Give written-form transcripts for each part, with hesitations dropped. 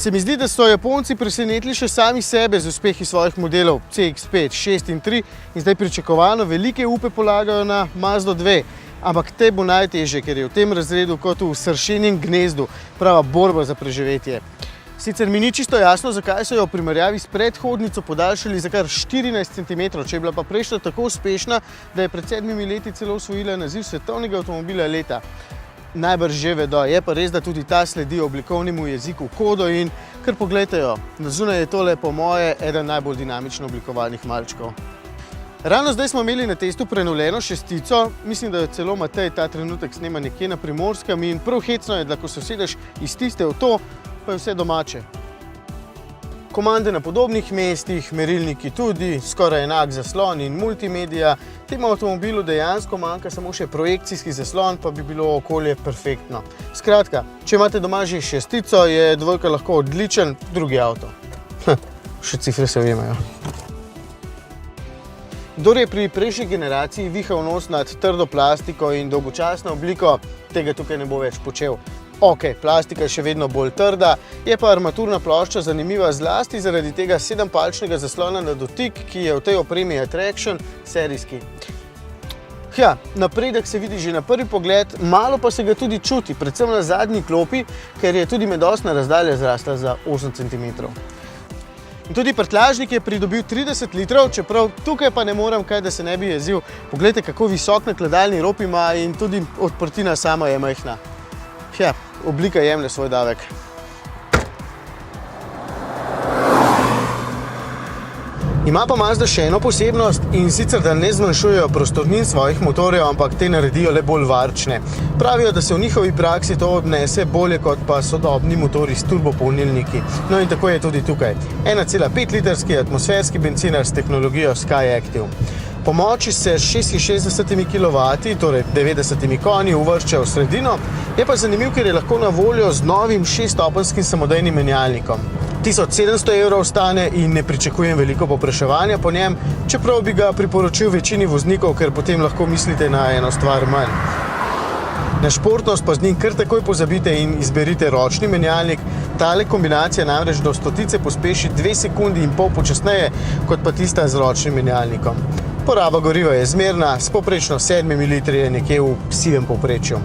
Se mi zdi, da so Japonci presenetili še sami sebe z uspehi svojih modelov CX-5, 6 in 3 in zdaj pričakovano velike upe polagajo na Mazdo 2. Ampak te bo najtežje, ker je v tem razredu kot v sršenjem gnezdu prava borba za preživetje. Sicer mi ni čisto jasno, zakaj so jo v primerjavi s predhodnico podaljšali za kar 14 cm, če je bila pa prejšnja tako uspešna, da je pred 7 leti celo osvojila naziv svetovnega avtomobila leta. Najbrž že vedo, je pa res, da tudi ta sledi oblikovnemu jeziku kodo in kar poglejtejo, na zunaj je tole po moje eden najbolj dinamično oblikovanih malčkov. Ravno zdaj smo imeli na testu prenovljeno šestico, mislim, da jo celo Matej ta trenutek snema nekje na Primorskem in prav hecno je, da ko se usedeš iz tiste v to, pa je vse domače. Komande na podobnih mestih, merilniki tudi, skoraj enak zaslon in multimedija. Temu avtomobilu dejansko manjka samo še projekcijski zaslon, pa bi bilo okolje perfektno. Skratka, če imate doma že šestico, je dvojka lahko odličen drugi avto. Še cifre se ujemajo. Kdor je pri prejšnji generaciji vihal nos nad trdo plastiko in dolgočasno obliko, tega tukaj ne bo več počel. Ok, plastika je še vedno bolj trda, je pa armaturna plošča zanimiva zlasti zaradi tega 7-palčnega zaslona na dotik, ki je v tej opremi Attraction serijski. Ja, napredek se vidi že na prvi pogled, malo pa se ga tudi čuti, predvsem na zadnji klopi, ker je tudi medosna razdalja zrasla za 8 cm. In tudi prtljažnik je pridobil 30 litrov, čeprav tukaj pa ne morem kaj, da se ne bi jezil. Poglejte, kako visok nakladalni rob ima in tudi odprtina sama je majhna. Ja, oblika jemlje svoj davek. Ima pa Mazda še eno posebnost in sicer, da ne zmanjšujejo prostornin svojih motorjev, ampak te naredijo le bolj varčne. Pravijo, da se v njihovi praksi to odnese bolje kot pa sodobni motorji s turbopolnilniki. No in tako je tudi tukaj. 1,5 litrski atmosferski bencinar s tehnologijo SkyActiv. Po moči se s 66 kW, torej 90 konji, uvršča v sredino, je pa zanimiv, ker je lahko na voljo z novim 6-stopenjskim samodejnim menjalnikom. 1700 € stane in ne pričakujem veliko povpraševanja po njem, čeprav bi ga priporočil večini voznikov, ker potem lahko mislite na eno stvar manj. Na športnost pa z njim kar takoj pozabite in izberite ročni menjalnik. Tale kombinacija namreč do stotice pospeši 2,5 sekunde počasneje, kot pa tista z ročnim menjalnikom. Poraba goriva je zmerna, s povprečno 7 litri je nekje v sivem povprečju.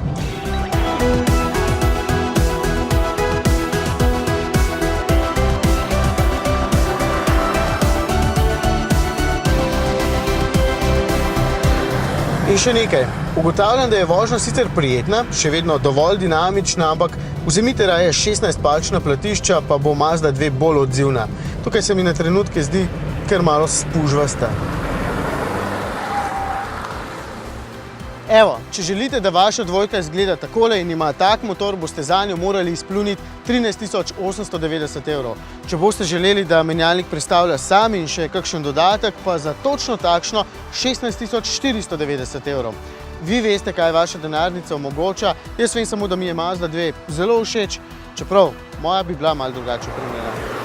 In še nekaj. Ugotavljam, da je vožnja sicer prijetna, še vedno dovolj dinamična, ampak vzemite raje 16-palčna platišča, pa bo Mazda 2 bolj odzivna. Tukaj se mi na trenutke zdi kar malo spužvasta. Evo, če želite, da vaša dvojka izgleda takole in ima tak motor, boste zanjo morali izpljuniti 13 890 €. Če boste želeli, da menjalnik predstavlja sam in še kakšen dodatek, pa za točno takšno 16 490 €. Vi veste, kaj vaša denarnica omogoča, jaz vem samo, da mi je Mazda 2 zelo všeč, čeprav moja bi bila malo drugače opremljena.